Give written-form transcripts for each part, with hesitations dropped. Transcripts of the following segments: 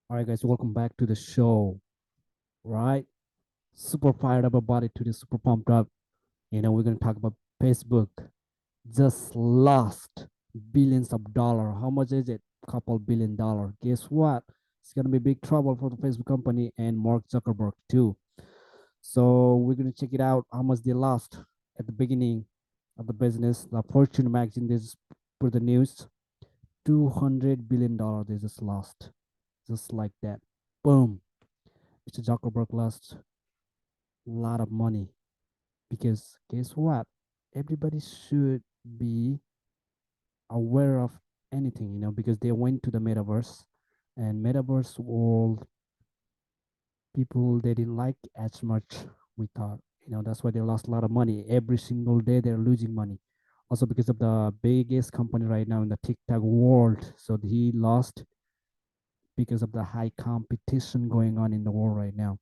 All right, guys, welcome back to the show. Right? Super fired up about it today, super pumped up. We're going to talk about Facebook. Just lost billions of dollars. How much is it? Couple $1 billion. Guess what? It's going to be big trouble for the Facebook company and Mark Zuckerberg, too. So, we're going to check it out how much they lost at the beginning of the business. The Fortune magazine, they just put the news $200 billion they just lost. Just like that. Boom. Mr. Zuckerberg lost a lot of money because guess what? Everybody should be aware of anything, because they went to the metaverse and metaverse world people they didn't like as much we thought. That's why they lost a lot of money. Every single day they're losing money. Also because of the biggest company right now in the TikTok world. So he lost because of the high competition going on in the world right now.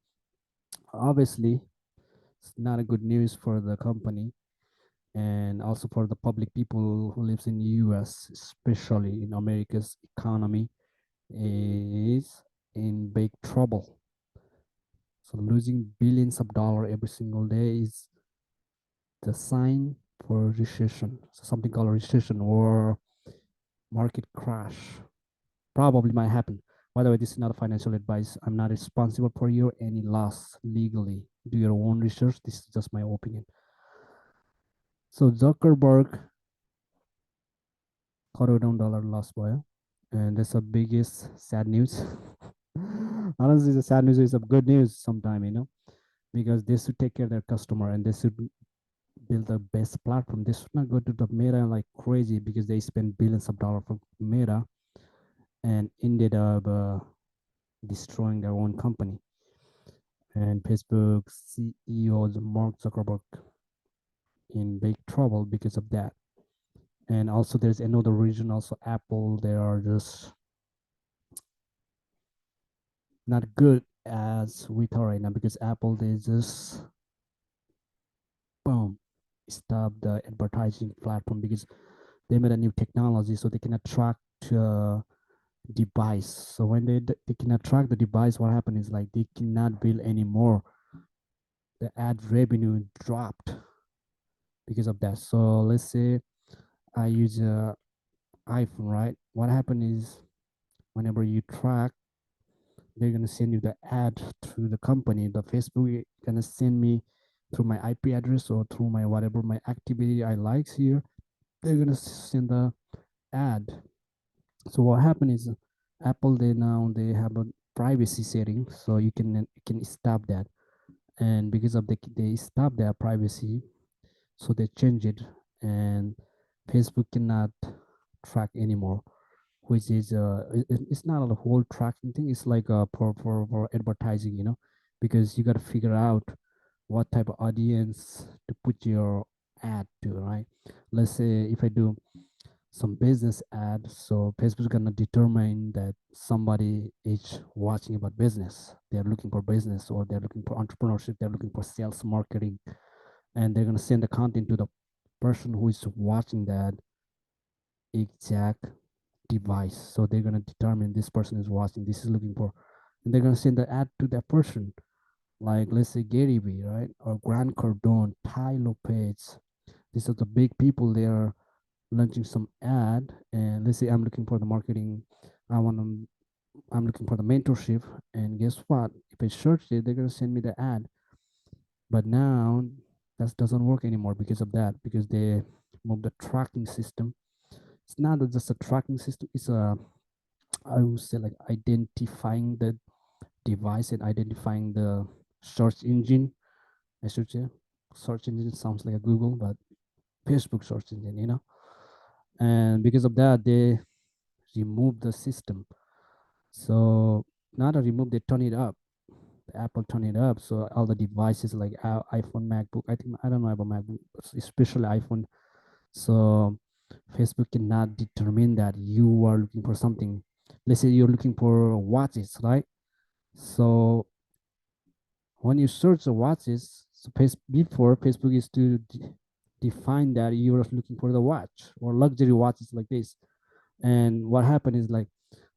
Obviously, it's not a good news for the company and also for the public people who lives in US, especially in America's economy is in big trouble. So losing billions of dollars every single day is the sign for recession. So something called a recession or market crash probably might happen. By the way, this is not a financial advice. I'm not responsible for your any loss legally. Do your own research. This is just my opinion. So Zuckerberg $1 lost boy, and that's the biggest sad news. Honestly, the sad news is a good news sometime, because they should take care of their customer and they should build the best platform. They should not go to the Meta like crazy because they spend billions of dollars for Meta and ended up destroying their own company. And Facebook CEO Mark Zuckerberg in big trouble because of that. And also, there's another reason. Also, Apple. They are just not good as we thought right now because Apple they just boom stop the advertising platform because they made a new technology so they can attract uh, device. So when they can attract the device, what happened is like they cannot bill anymore. The ad revenue dropped because of that. So let's say I use a iPhone, right? What happened is whenever you track, they're gonna send you the ad through the company. The Facebook gonna send me through my IP address or through my whatever my activity I likes here. They're gonna send the ad. So what happened is Apple they have a privacy setting, so you can stop that. And because of they stop their privacy, so they change it, and Facebook cannot track anymore. Which is it's not a whole tracking thing. It's like for advertising, because you got to figure out what type of audience to put your ad to, right? Let's say if I do some business ad, so Facebook's gonna determine that somebody is watching about business. They're looking for business or they're looking for entrepreneurship. They're looking for sales marketing, and they're gonna send the content to the person who is watching that exact device. So they're gonna determine this person is watching, this is looking for, and they're gonna send the ad to that person. Like let's say Gary Vee, right? Or Grant Cardone, Ty Lopez. These are the big people. They are launching some ad, and let's say I'm looking for the marketing. I want to. I'm looking for the mentorship, and guess what? If I search it, they're gonna send me the ad. But now that doesn't work anymore because of that. Because they moved the tracking system. It's not just a tracking system. It's a I would say like identifying the device and identifying the search engine. I should say search engine sounds like a Google, but Facebook search engine, And because of that, they remove the system. So not a remove, they turn it up. The Apple turn it up. So all the devices like iPhone, MacBook. I don't know about MacBook, especially iPhone. So Facebook cannot determine that you are looking for something. Let's say you're looking for watches, right? So when you search the watches, so before Facebook is to define that you're looking for the watch or luxury watches like this. And what happened is like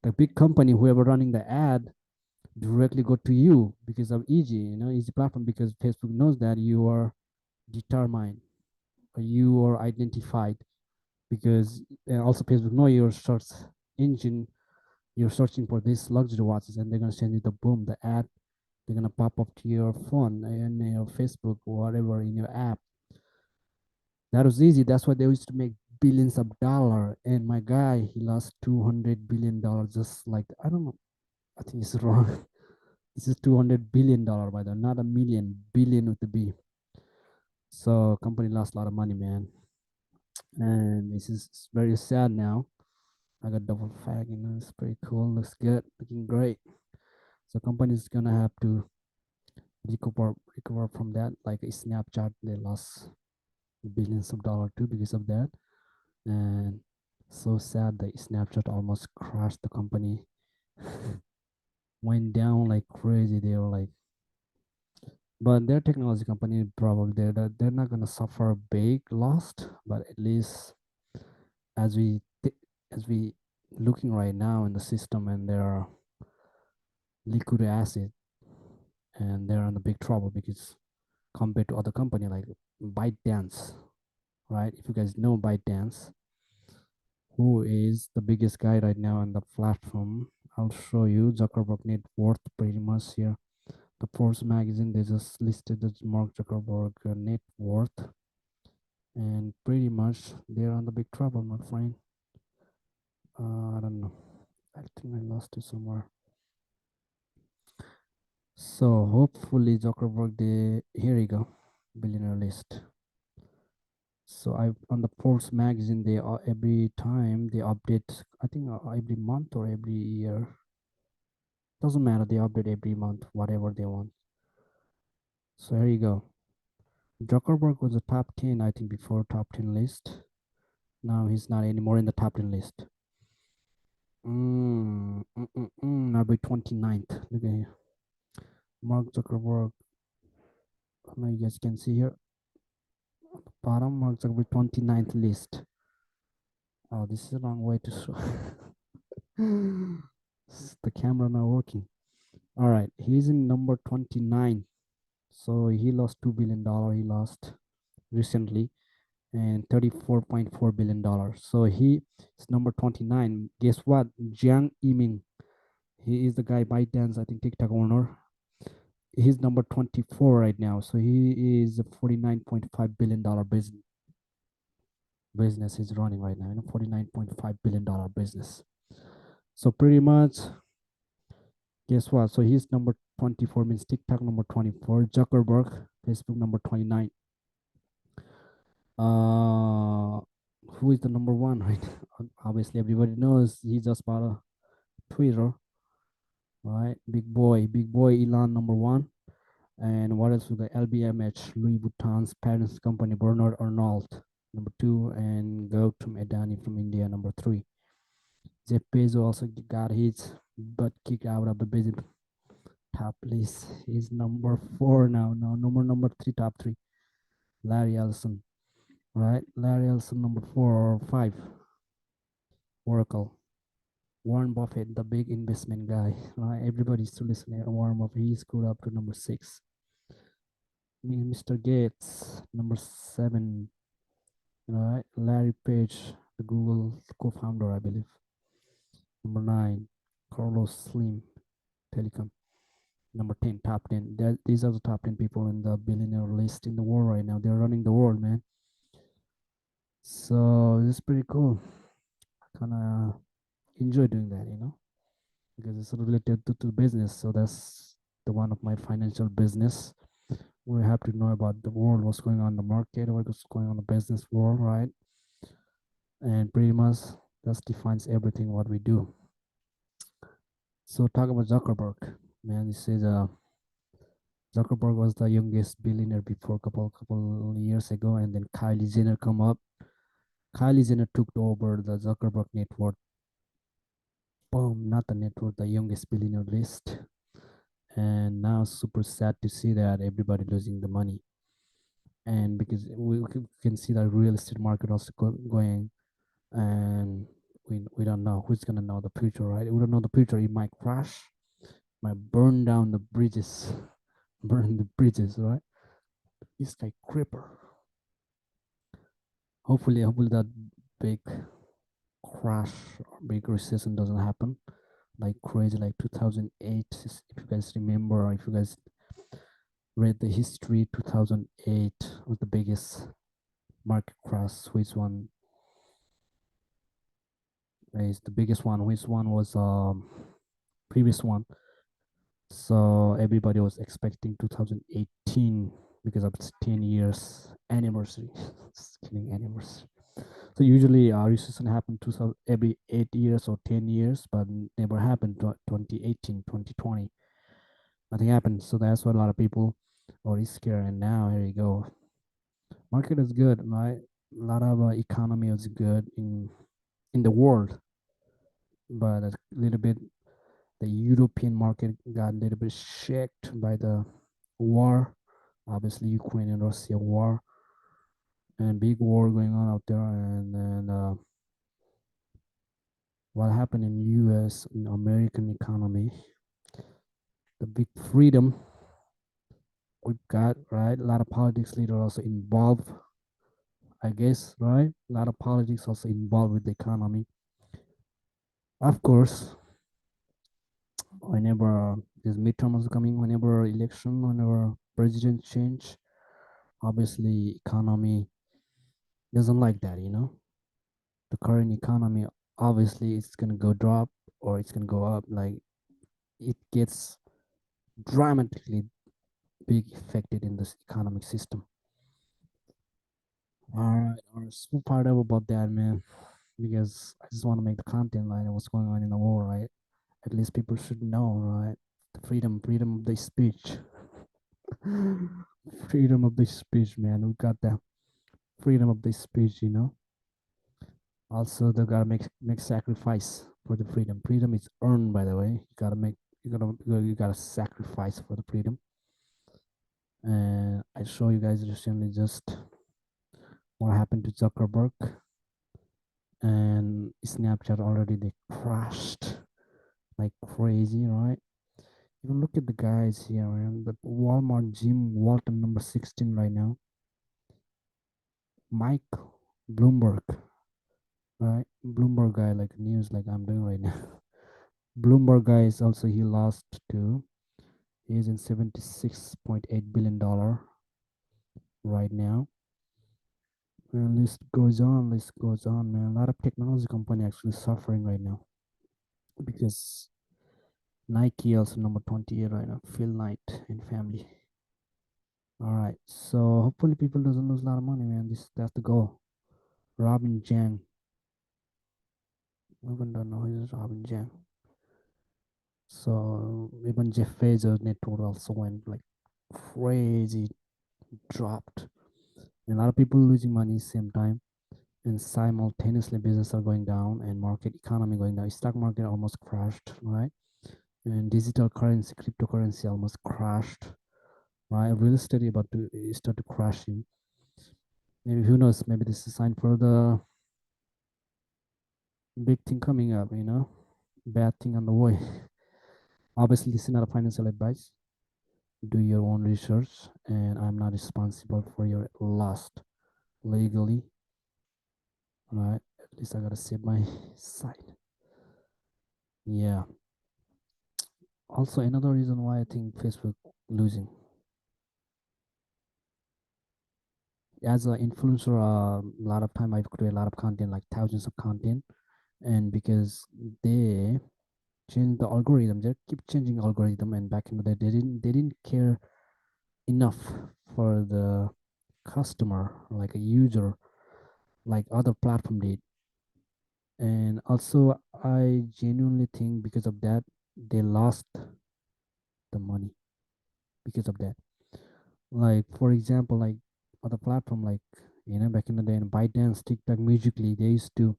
the big company, whoever running the ad, directly go to you because of easy, easy platform, because Facebook knows that you are determined, or you are identified, because also Facebook know your search engine. You're searching for these luxury watches, and they're gonna send you the boom, the ad. They're gonna pop up to your phone and your Facebook or whatever in your app. That was easy. That's why they used to make billions of dollar. And my guy, he lost $200 billion, just like, I don't know. I think it's wrong. This is $200 billion, by the way, not a million, billion with the B. So company lost a lot of money, man. And this is very sad now. I got double fag, it's pretty cool. Looks good, looking great. So company's gonna have to recover from that. Like a Snapchat, they lost billions of dollars too because of that. And so sad that Snapchat almost crashed the company. Went down like crazy. They were like, but their technology company, probably they're not gonna suffer a big loss, but at least as we as we looking right now in the system, and there are liquid acid, and they're in the big trouble because compared to other company like ByteDance, right? If you guys know ByteDance, who is the biggest guy right now on the platform, I'll show you Zuckerberg net worth pretty much here. The Forbes magazine, they just listed the Mark Zuckerberg net worth, and pretty much they're on the big trouble, my friend. I don't know. I think I lost it somewhere. So hopefully Zuckerberg, they here you go, billionaire list. So I on the Forbes magazine, they are every time they update. I think every month or every year. Doesn't matter. They update every month, whatever they want. So here you go. Zuckerberg was a top 10, I think, before top 10 list. Now he's not anymore in the top 10 list. Number 29th. Look at here. Mark Zuckerberg. I know you guys can see here. Bottom, Mark Zuckerberg 29th list. Oh, this is the wrong way to show. The camera not working. All right, he's in number 29. So he lost $2 billion. He lost recently, and $34.4 billion. So he is number 29. Guess what? Jiang Yiming. He is the guy ByteDance, I think TikTok owner. He's number 24 right now. So he is a $49.5 billion business he's running right now. $49.5 billion business. So pretty much, guess what? So he's number 24, means TikTok number 24, Zuckerberg, Facebook number 29. Uh, who is the number one, right? Obviously, everybody knows he just bought a Twitter, right? Big boy Elon number one. And what else with the LVMH, Louis Vuitton's parents company, Bernard Arnault, number two, and Gautam Adani from India, number three. Jeff Bezos also got his butt kicked out of the business top list. He's number four now. Now number three, top three. Larry Ellison, right? Larry Ellison number four or five. Oracle. Warren Buffett, the big investment guy. Right? Everybody's to listen to Warren Buffett. He's good up to number six. Mr. Gates, number seven. Right? Larry Page, the Google co-founder, I believe. Number nine. Carlos Slim, Telecom. Number 10, top 10. These are the top 10 people in the billionaire list in the world right now. They're running the world, man. So it's pretty cool. I kind of enjoy doing that, because it's related to business. So that's the one of my financial business. We have to know about the world, what's going on in the market, what's going on in the business world, right? And pretty much that defines everything what we do. So talk about Zuckerberg, man. This is Zuckerberg was the youngest billionaire before couple years ago, and then Kylie Jenner come up. Kylie Jenner took over the Zuckerberg network. Boom, not the network, the youngest billionaire list. And now super sad to see that everybody losing the money. And because we can see the real estate market also going, and we don't know who's gonna know the future, right? We don't know the future. It might crash, might burn down the bridges, burn the bridges, right? This guy creeper. Hopefully that big crash or big recession doesn't happen like crazy like 2008. If you guys remember, or if you guys read the history, 2008 was the biggest market crash. Which one is the biggest one? Which one was previous one? So everybody was expecting 2018 because of its 10 years anniversary. Just kidding, anniversary. So usually recession happen every 8 years or 10 years, but never happened 2018, 2020. Nothing happened. So that's why a lot of people are scared. And now here you go. Market is good, right? A lot of economy is good in the world, but a little bit the European market got a little bit shaken by the war, obviously Ukraine and Russia war, and big war going on out there. And then what happened in U.S. in American economy, the big freedom we've got, right? A lot of politics leaders also involved, I guess, right? A lot of politics also involved with the economy. Of course, whenever this midterm is coming, whenever election, whenever president change, obviously economy doesn't like that, you know. The current economy, obviously it's gonna go drop or it's gonna go up. Like it gets dramatically big affected in this economic system. All right, so part of about that, man, because I just want to make the content like what's going on in the world, right? At least people should know, right? The freedom of the speech, freedom of the speech, man. We got that freedom of the speech, you know. Also, they gotta make sacrifice for the freedom. Freedom is earned, by the way. You gotta sacrifice for the freedom. And I show you guys recently just what happened to Zuckerberg and Snapchat. Already they crashed like crazy, right? You look at the guys here, man. The Walmart Jim Walton number 16 right now. Mike Bloomberg, right? Bloomberg guy, like news, like I'm doing right now. Bloomberg guy is also he lost to. He's in $76.8 billion right now. And list goes on, man. A lot of technology company actually suffering right now because Nike also number 28 right now. Phil Knight and family. All right, so hopefully people doesn't lose a lot of money, man. That's the goal. Robin Jang. Even don't know who is Robin Jang. So even Jeff Bezos' net worth also went like crazy, dropped. And a lot of people losing money same time. And simultaneously business are going down and market economy going down. Stock market almost crashed, right? And digital currency, cryptocurrency almost crashed, right? Real estate about to start to crashing. Maybe who knows? Maybe this is a sign for the big thing coming up. You know, bad thing on the way. Obviously, this is not a financial advice. Do your own research, and I'm not responsible for your loss legally, right? At least I gotta save my side. Yeah. Also, another reason why I think Facebook losing as an influencer, a lot of time I've created a lot of content, like thousands of content, and because they change the algorithm, they keep changing algorithm, and back in the day, they didn't care enough for the customer, like a user, like other platform did. And also, I genuinely think because of that, they lost the money because of that. Like for example, like other platform, like back in the day, in ByteDance, TikTok, Musically, they used to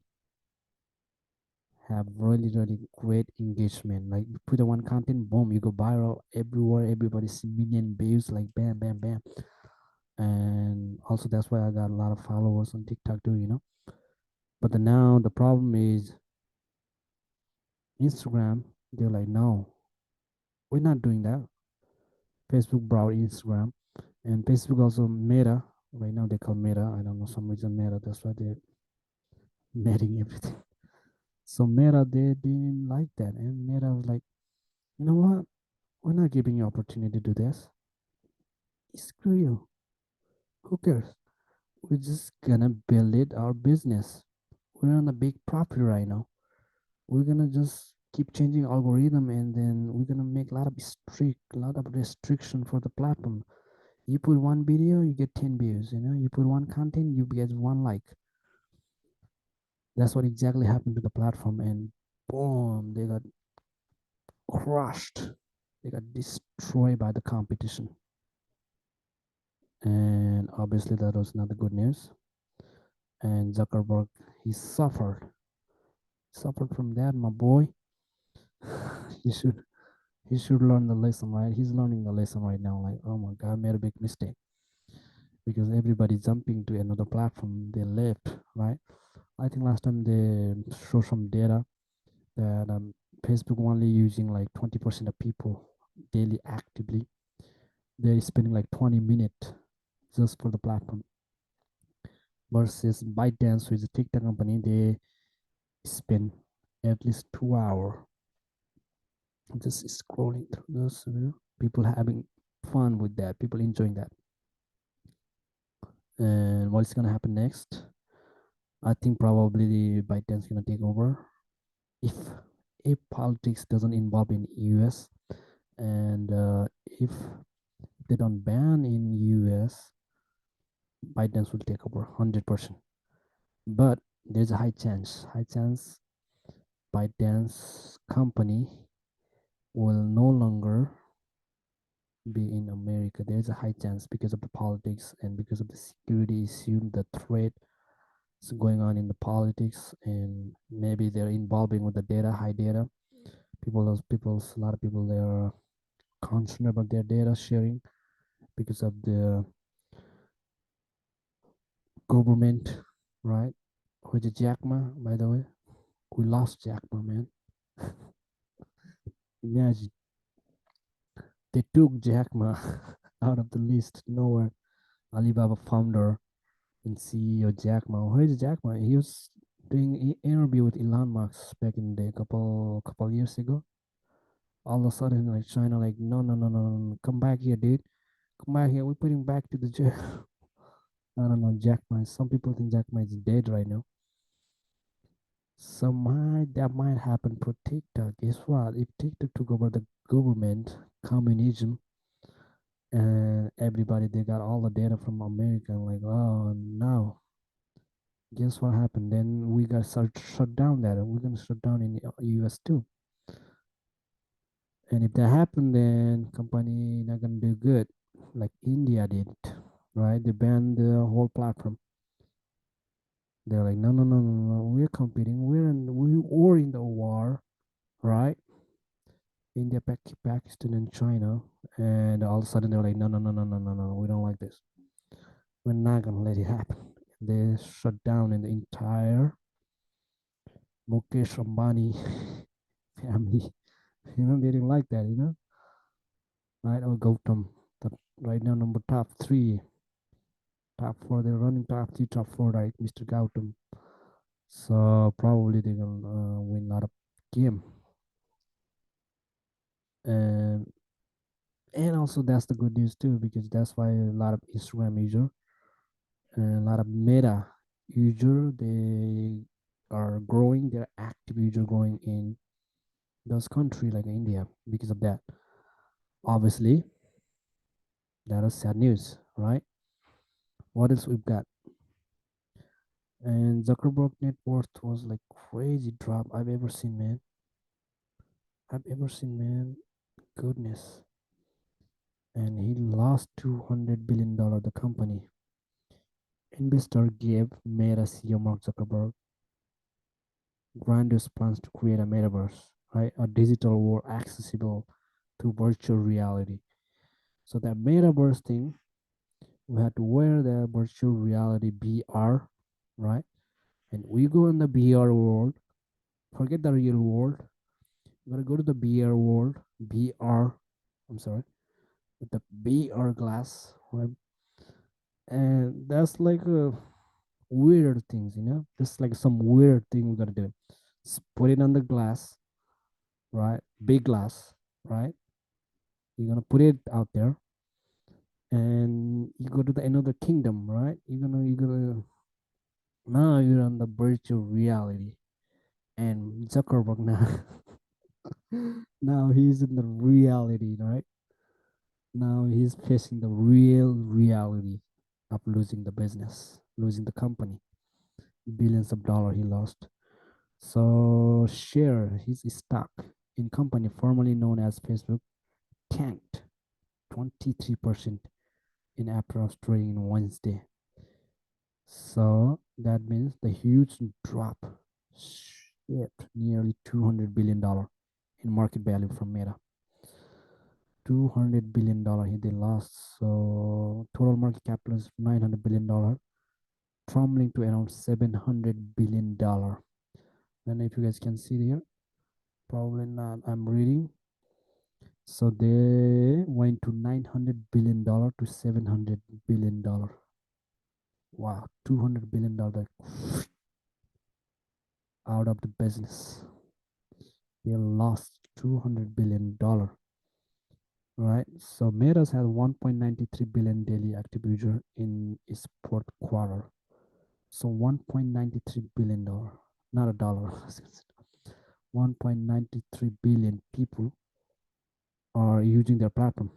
have really great engagement. Like you put the one content, boom, you go viral everywhere. Everybody see million views, like bam, bam, bam. And also that's why I got a lot of followers on TikTok too. But now the problem is Instagram. They're like, no, We're not doing that. Facebook brought Instagram, and Facebook also Meta. Right now they call Meta. I don't know some reason Meta. That's why they're matting everything. So Meta they didn't like that, and Meta was like, you know what? We're not giving you opportunity to do this. Screw you. Who cares? We're just gonna build it our business. We're on a big profit right now. We're gonna just keep changing algorithm, and then we're gonna make a lot of restriction for the platform. You put one video, you get 10 views. You put one content, you get one like. That's what exactly happened to the platform, and boom, they got crushed. They got destroyed by the competition, and obviously that was not the good news. And Zuckerberg, he suffered from that, my boy. he should he should learn the lesson, right? He's learning the lesson right now. Like, oh my god, I made a big mistake because everybody jumping to another platform. They left, right? I think last time they show some data that Facebook only using like 20% of people daily actively. They're spending like 20 minutes just for the platform. Versus ByteDance, which is a TikTok company, they spend at least 2 hours just scrolling through this. People having fun with that, people enjoying that. And what's gonna happen next? I think probably the ByteDance gonna take over if politics doesn't involve in US, and if they don't ban in US, ByteDance will take over 100%. But there's a high chance ByteDance company will no longer be in America. There's a high chance because of the politics and because of the security issue, the threat is going on in the politics, and maybe they're involving with the data, high data. A lot of people they are concerned about their data sharing because of the government, right? Which is Jack Ma, by the way. We lost Jack Ma, man. Imagine they took Jack Ma out of the list. Nowhere. Alibaba founder and CEO Jack Ma. Where is Jack Ma? He was doing an interview with Elon Musk back in the couple years ago. All of a sudden, like China, like no, no, no, no, no, come back here, dude. Come back here. We're putting back to the jail. I don't know, Jack Ma. Some people think Jack Ma is dead right now. So that might happen for TikTok. Guess what? If TikTok took over the government, communism, and everybody they got all the data from America, like oh no, guess what happened? Then we got shut down that, and we're gonna shut down in the US too. And if that happened, then company not gonna do good, like India did, right? They banned the whole platform. They're like, no, no, no, no, no. We're competing. We were in the war, right? India, Pakistan, and China, and all of a sudden they're like, no, no, no, no, no, no, no. We don't like this. We're not gonna let it happen. They shut down in the entire Mukesh Ambani family. They didn't like that. Right? Or Gautam, the, right now number top three, top four. They're running top three, top four, right? Mr. Gautam. So probably they're gonna win a lot of game, and also that's the good news too because that's why a lot of Instagram user and a lot of Meta user they are growing. They're active user growing in those country like India because of that. Obviously, that is sad news, right? What else we've got? And Zuckerberg net worth was like crazy drop I've ever seen, man. I've ever seen, man. Goodness. And he lost $200 billion the company. Investor gave Meta CEO Mark Zuckerberg grandiose plans to create a metaverse, right? A digital world accessible through virtual reality. So that metaverse thing, we had to wear the virtual reality VR, right? And we go in the VR world, forget the real world. You gotta go to the BR world, BR. I'm sorry, with the BR glass, right? And that's like weird things, just like some weird thing we gotta do. Just put it on the glass, right? Big glass, right? You're gonna put it out there, and you go to the another kingdom, right? You're gonna now you're on the virtual reality, and Zuckerberg now now he's in the reality, right? Now he's facing the real reality of losing the business, losing the company, billions of dollars he lost. So share his stock in company formerly known as Facebook tanked 23% in after of trading in Wednesday. So that means the huge drop shipped nearly $200 billion in market value from Meta. $200 billion they lost. So total market capital is $900 billion, tumbling to around $700 billion. And if you guys can see here, probably not. I'm reading. So they went to $900 billion to $700 billion. Wow, $200 billion out of the business. They lost $200 billion. Right. So Metas had 1.93 billion daily active user in its fourth quarter. So $1.93 billion, not a dollar. 1.93 billion people are using their platform.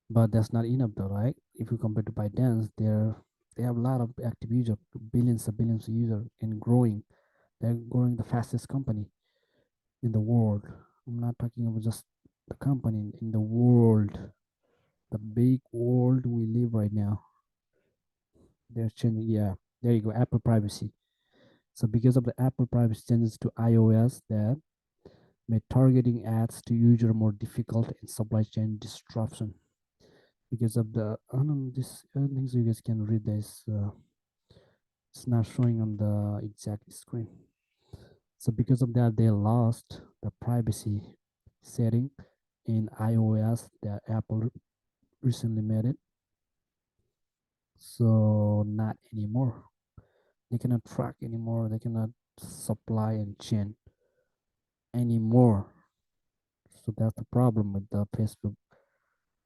But that's not enough though, right? If you compare to ByteDance, they have a lot of active users, billions of users, and growing. They're growing the fastest company in the world. I'm not talking about just the company in the world, the big world we live right now. They're changing, yeah. There you go, Apple privacy. So because of the Apple privacy changes to iOS, that made targeting ads to user more difficult and supply chain disruption. Because of the, I don't know, this, I don't think so you guys can read this. It's not showing on the exact screen. So because of that, they lost the privacy setting in iOS that Apple recently made it. So not anymore. They cannot track anymore. They cannot supply and chain anymore. So that's the problem with the Facebook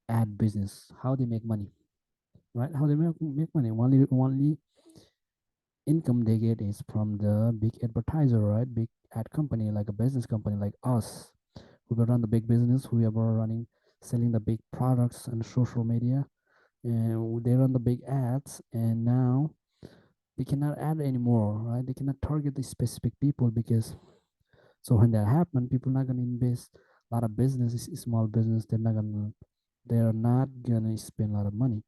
ad business. How they make money, right? How they make money. Only income they get is from the big advertiser, right? Big ad company, like a business company like us, who run the big business, who are running, selling the big products on social media, and they run the big ads, and now they cannot add anymore, right? They cannot target the specific people because so when that happen, people not gonna invest a lot of business, small business. They're not gonna spend a lot of money.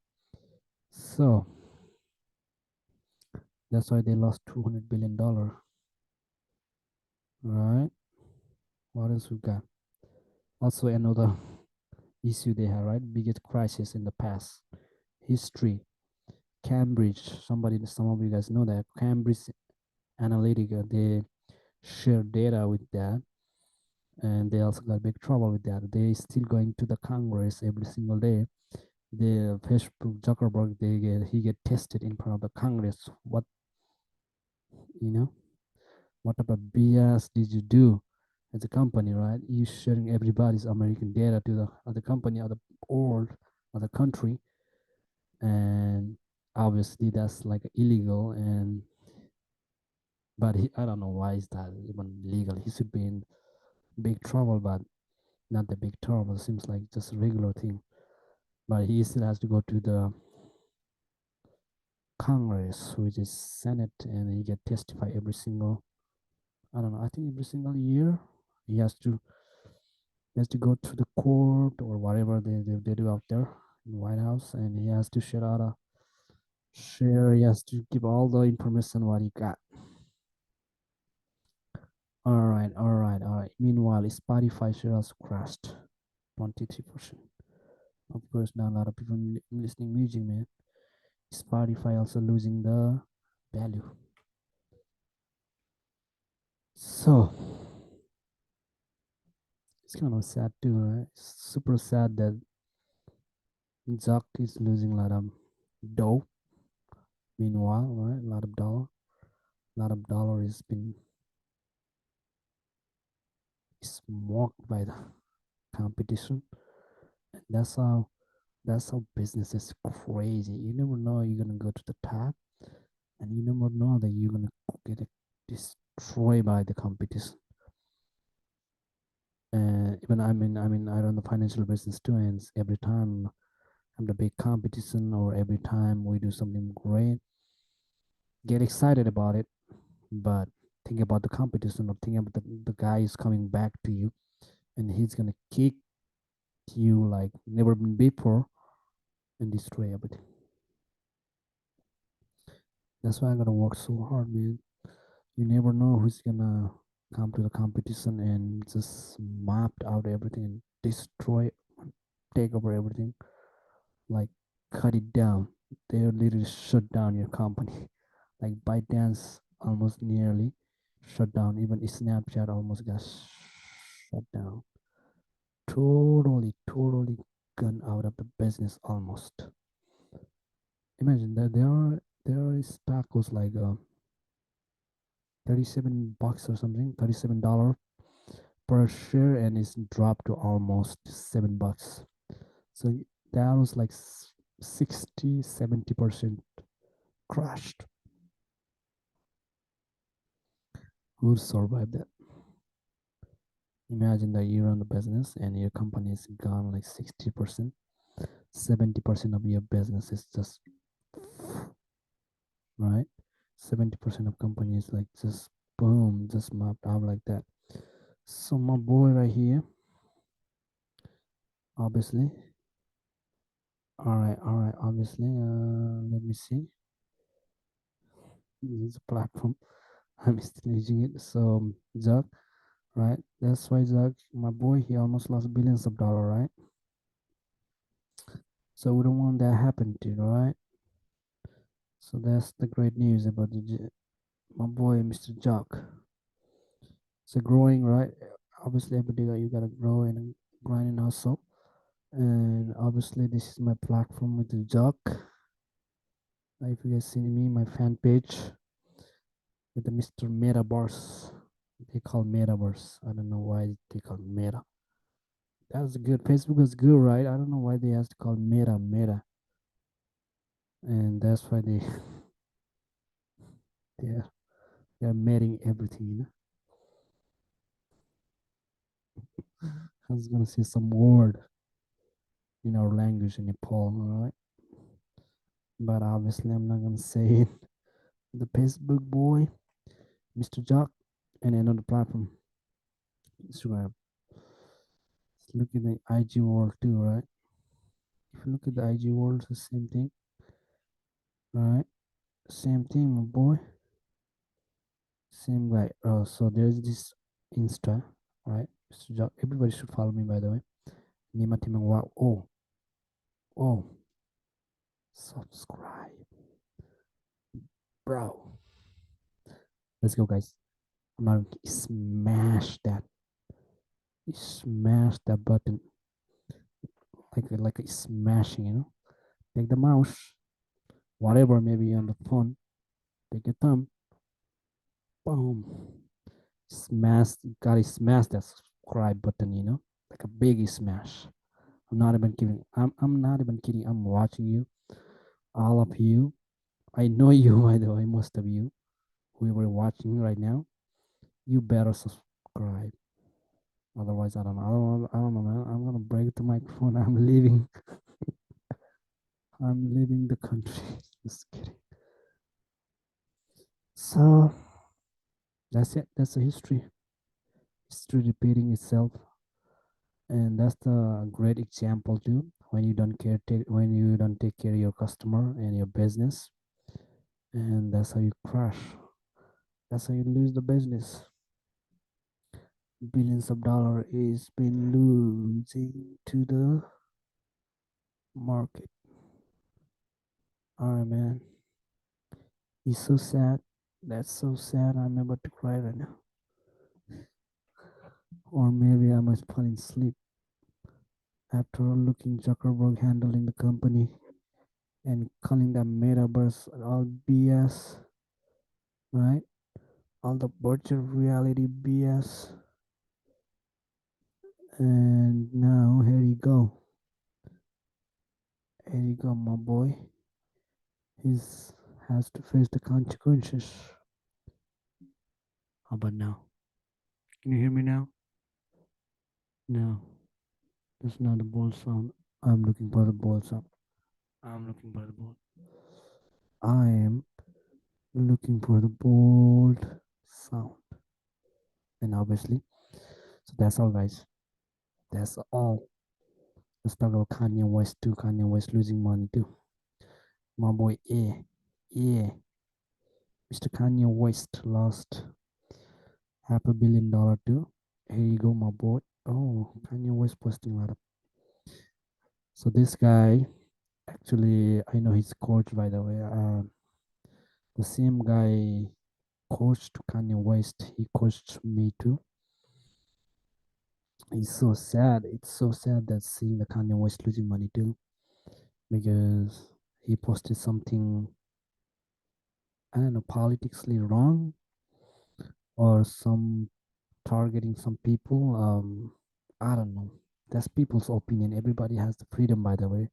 So that's why they lost $200 billion, right? What else we got? Also another issue they have, right? Biggest crisis in the past history. Cambridge. Some of you guys know that Cambridge Analytica. They share data with that, and they also got big trouble with that. They still going to the Congress every single day. The Facebook Zuckerberg, he get tested in front of the Congress. You know what type of BS did you do as a company, right? You sharing everybody's American data to the other company, other world, other country, and obviously that's like illegal. And but I don't know why is that even legal. He should be in big trouble, but not the big trouble. It seems like just a regular thing. But he still has to go to the Congress, which is Senate, and he get testify every single. I don't know. I think every single year he has to go to the court or whatever they do out there in White House, and he has to share. He has to give all the information what he got. All right. Meanwhile, Spotify shares crashed 23%. Of course, now a lot of people listening music, man. Spotify also losing the value. So kind of sad too, right? Super sad that Zuck is losing a lot of dough. Meanwhile, right, a lot of dollar has been smoked by the competition. And that's how business is crazy. You never know you're gonna go to the top, and you never know that you're gonna get destroyed by the competition. Even I run the financial business too, and every time I'm the big competition, or every time we do something great, get excited about it, but think about the competition, or think about the guy is coming back to you, and he's gonna kick you like never been before and destroy everything. That's why I gotta work so hard, man. You never know who's gonna come to the competition and just map out everything and destroy, take over everything, like cut it down. They literally shut down your company. Like ByteDance almost nearly shut down. Even Snapchat almost got shut down. Totally gone out of the business almost. Imagine that their stock was like 37 bucks or something, $37 per share, and it's dropped to almost $7. So that was like 60-70% crashed. Who would survive that? Imagine that you run the business and your company is gone like 60%, 70% of your business is just right. 70% of companies like just boom, just mapped out like that. So my boy right here, obviously. All right, obviously. Let me see. This is a platform. I'm still using it. So Zuck, right? That's why Zuck, my boy, he almost lost billions of dollars, right? So we don't want that happen to you, right? So that's the great news about my boy, Mr. Jock. So growing, right? Obviously, every day that you gotta grow and grind and hustle. And obviously, this is my platform with the Jock. If you guys see me, my fan page with the Mr. Metaverse. They call Metaverse. I don't know why they call Meta. That's good. Facebook is good, right? I don't know why they have to call Meta, and that's why they're they're mating everything. I was gonna say some word in our language in Nepal, all right? But obviously, I'm not gonna say it. The Facebook boy, Mr. Jock, and another platform, Instagram. Let's look at the IG world too, right? If you look at the IG world, it's the same thing, right? Same thing, my boy. Same guy. So there's this Insta, right? Mr. Jock. Everybody should follow me, by the way. Nima Tamang. Wow. Oh, subscribe, bro. Let's go, guys. I'm not smash that button like a smashing, Take the mouse, whatever, maybe on the phone. Take a thumb, boom, smash. Gotta smash that subscribe button, like a big smash. I'm not even kidding. I'm not even kidding. I'm watching you, all of you. I know you, by the way, most of you who were watching right now. You better subscribe. Otherwise, I don't know, man. I'm gonna break the microphone. I'm leaving. I'm leaving the country. Just kidding. So that's it. That's the history. History repeating itself, and that's the great example too. When you don't take care of your customer and your business, and that's how you crash. That's how you lose the business. Billions of dollars is been losing to the market. All right, man. He's so sad. That's so sad. I'm about to cry right now. Or maybe I might fall in sleep after looking Zuckerberg handling the company and calling the metaverse all BS, right? All the virtual reality BS. And now here you go. Here you go, my boy. He's has to face the consequences. How about now? Can you hear me now? No, that's not the ball sound. I'm looking for the ball sound. I'm looking for the ball. I am looking for the bold sound. And obviously, so that's all, guys. That's all. Let's talk about Kanye West too. Kanye West losing money too. My boy, yeah. Mr. Kanye West lost $500 million too. Here you go, my boy. Oh, Kanye West posting a lot of. So this guy, actually, I know his coach, by the way. The same guy coached Kanye West. He coached me too. It's so sad. It's so sad that seeing the Kanye West losing money too, because he posted something, I don't know, politically wrong, or some targeting some people. I don't know. That's people's opinion. Everybody has the freedom, by the way.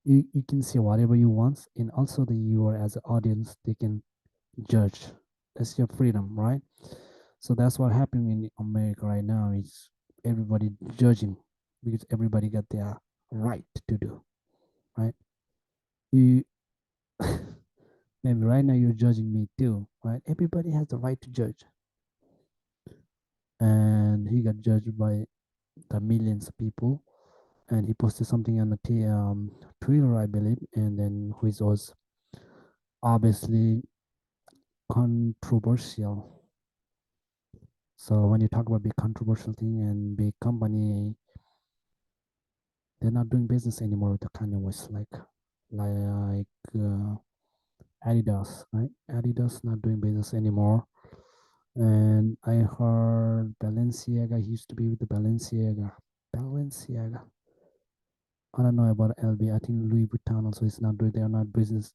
You can say whatever you want, and also the you are as an audience, they can judge. That's your freedom, right? So that's what happening in America right now. Is everybody judging because everybody got their right to do, right? You maybe right now you're judging me too, right? Everybody has the right to judge, and he got judged by the millions of people, and he posted something on the Twitter, I believe, and then which was obviously controversial. So when you talk about big controversial thing and big company, they're not doing business anymore with the Kanye West, like Adidas, right? Adidas not doing business anymore. And I heard Balenciaga used to be with the Balenciaga. Balenciaga. I don't know about LB. I think Louis Vuitton also is not doing. They are not business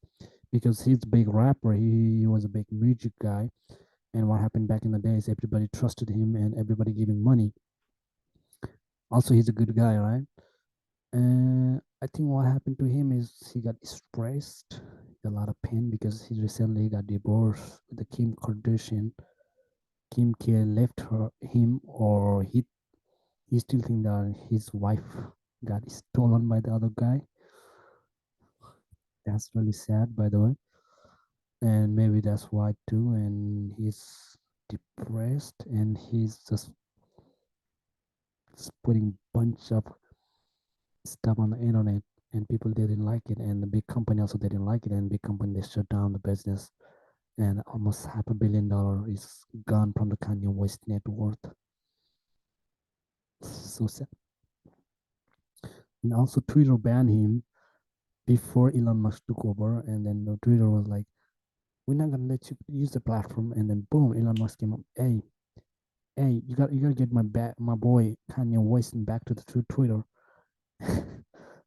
because he's a big rapper. He was a big music guy. And what happened back in the days, everybody trusted him and everybody gave him money. Also, he's a good guy, right? And I think what happened to him is he got stressed, a lot of pain because he recently got divorced with the Kim Kardashian. Kim K left him, or he still think that his wife got stolen by the other guy. That's really sad, by the way. And maybe that's why too. And he's depressed, and he's just putting bunch of stuff on the internet, and people didn't like it, and the big company also didn't like it, and big company they shut down the business, and almost $500 million is gone from the Kanye West net worth. So sad. And also Twitter banned him before Elon Musk took over, and then the Twitter was like, "We're not gonna let you use the platform." And then boom, Elon Musk came up, "Hey, you gotta get my boy Kanye West back to the Twitter."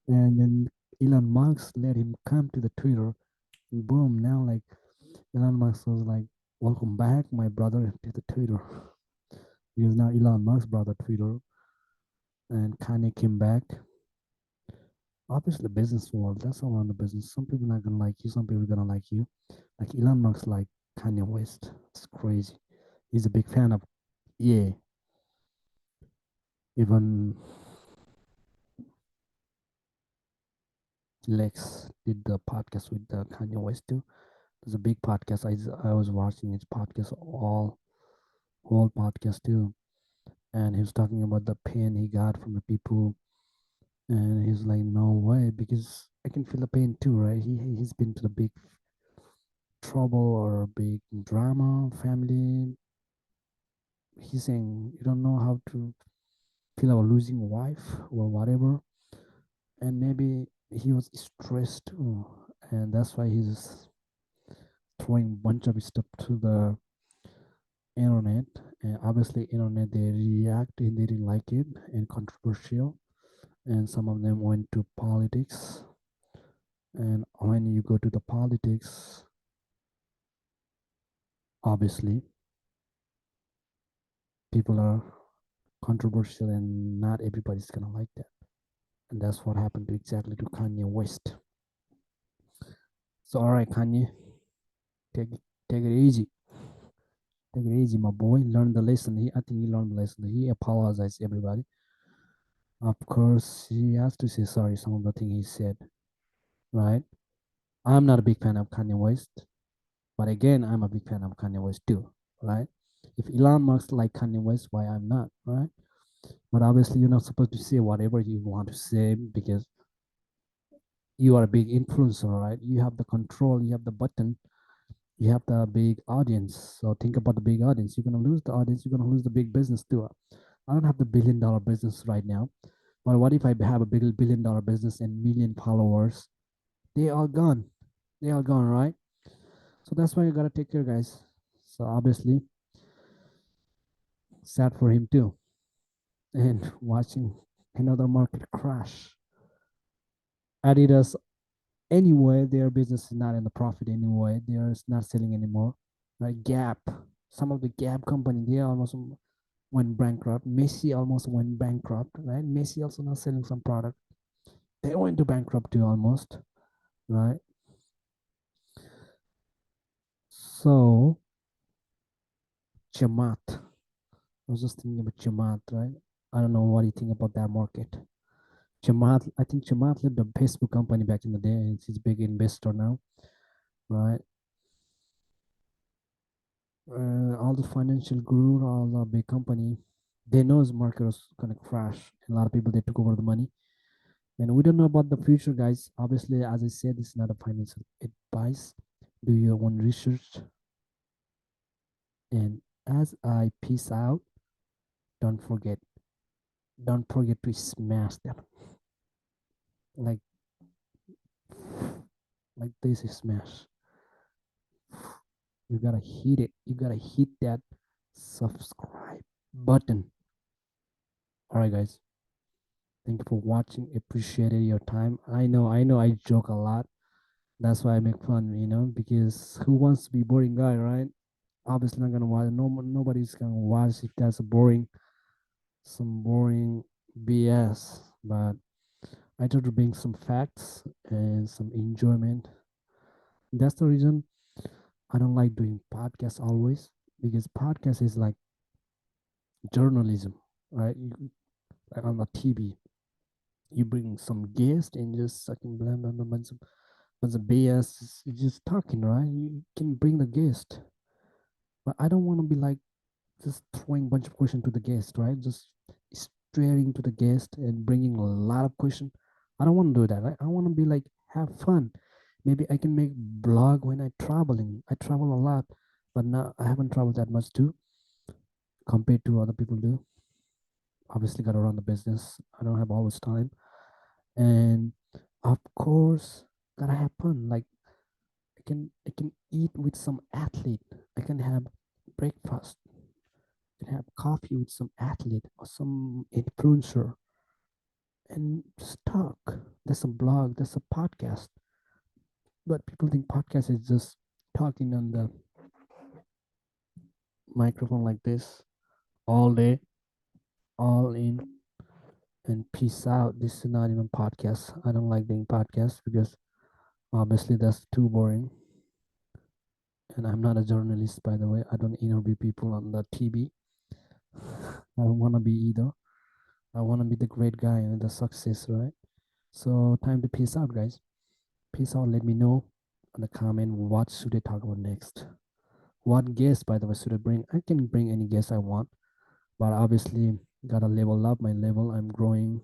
And then Elon Musk let him come to the Twitter, and boom, now like Elon Musk was like, "Welcome back, my brother, to the Twitter." Because now Elon Musk brought the Twitter, and Kanye came back. Obviously, business world, that's all on the business. Some people not gonna like you, some people gonna like you. Like Elon Musk, like Kanye West. It's crazy. He's a big fan of, yeah. Even Lex did the podcast with the Kanye West too. There's a big podcast. I was watching his podcast whole podcast too, and he was talking about the pain he got from the people, and he's like, no way, because I can feel the pain too, right? He's been to the big trouble or big drama family. He's saying you don't know how to feel about losing a wife or whatever, and maybe he was stressed too, and that's why he's throwing a bunch of stuff to the internet, and obviously internet they react and they didn't like it and controversial, and some of them went to politics. And when you go to the politics, obviously people are controversial and not everybody's gonna like that. And that's what happened to exactly to Kanye West. So all right, Kanye, take take it easy. Take it easy, my boy. Learn the lesson. I think he learned the lesson. He apologized to everybody. Of course, he has to say sorry some of the things he said, right? I'm not a big fan of Kanye West, but again, I'm a big fan of Kanye West too, right? If Elon Musk like Kanye West, why I'm not, right? But obviously, you're not supposed to say whatever you want to say because you are a big influencer, right? You have the control, you have the button, you have the big audience. So think about the big audience. You're gonna lose the audience. You're gonna lose the big business too. I don't have the $1 billion business right now, but what if I have a big $1 billion business and million followers? They all gone. They all gone, right? So that's why you gotta take care, guys. So obviously, sad for him too, and watching another market crash. Adidas, anyway, their business is not in the profit anyway. They are not selling anymore. Right? Gap, some of the Gap company, they almost went bankrupt. Messi almost went bankrupt. Right? Messi also not selling some product. They went to bankrupt too almost. Right? So Chamat, I was just thinking about Chamat. Right? I don't know what you think about that market. Chamat, I think Chamat led the Facebook company back in the day, and he's a big investor now, right? All the financial guru, all the big company, they know the market was gonna crash. And a lot of people they took over the money, and we don't know about the future, guys. Obviously, as I said, this is not a financial advice. Do your own research, and as I peace out, don't forget, don't forget to smash them like this is smash. You gotta hit it. You gotta hit that subscribe button. All right, guys. Thank you for watching. Appreciated your time. I know, I joke a lot. That's why I make fun, because who wants to be boring guy, right? Obviously not gonna watch. No, nobody's gonna watch if that's a some boring BS. But I try to bring some facts and some enjoyment. That's the reason I don't like doing podcasts always because podcast is like journalism, right? Like on the TV, you bring some guest and just sucking blah blah blah, bunch of BS. You're just talking, right? You can bring the guest, but I don't want to be like just throwing a bunch of questions to the guest, right? Just staring to the guest and bringing a lot of questions. I don't want to do that. Right? I want to be like have fun. Maybe I can make blog when I traveling. I travel a lot, but now I haven't traveled that much too compared to other people do. Obviously, got to run the business. I don't have always time, and of course, gotta have fun. Like I can eat with some athlete. I can have breakfast. I can have coffee with some athlete or some influencer and just talk. There's a blog, there's a podcast. But people think podcast is just talking on the microphone like this all day, all in, and peace out. This is not even podcast. I don't like doing podcasts because obviously that's too boring. And I'm not a journalist, by the way. I don't interview people on the TV. I don't want to be either. I want to be the great guy and the success, right? So time to peace out, guys. Peace out. Let me know in the comment what should I talk about next. What guest, by the way, should I bring? I can bring any guest I want, but obviously gotta level up my level. I'm growing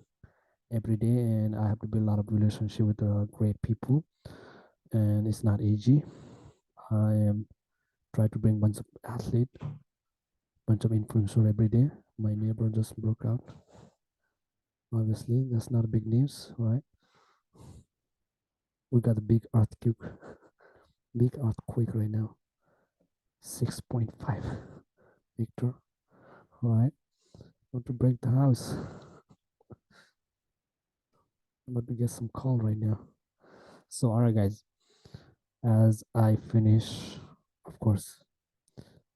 every day, and I have to build a lot of relationship with great people, and it's not easy. I am trying to bring bunch of athlete, bunch of influencer every day. My neighbor just broke out. Obviously, that's not a big news, right? We got a big earthquake right now, 6.5. Victor. All right. Want to break the house. I'm about to get some call right now. So, all right, guys. As I finish, of course,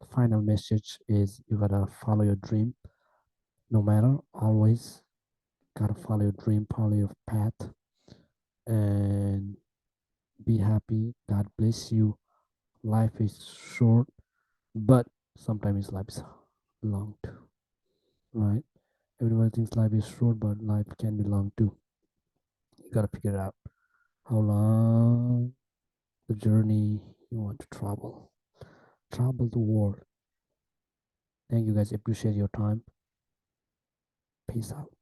the final message is you gotta follow your dream. No matter, always gotta follow your dream, follow your path, and be happy. God bless you. Life is short, but sometimes life is long too, right? Everybody thinks life is short, but life can be long too. You gotta figure out how long the journey you want to travel. Travel the world. Thank you guys. Appreciate your time. Peace out.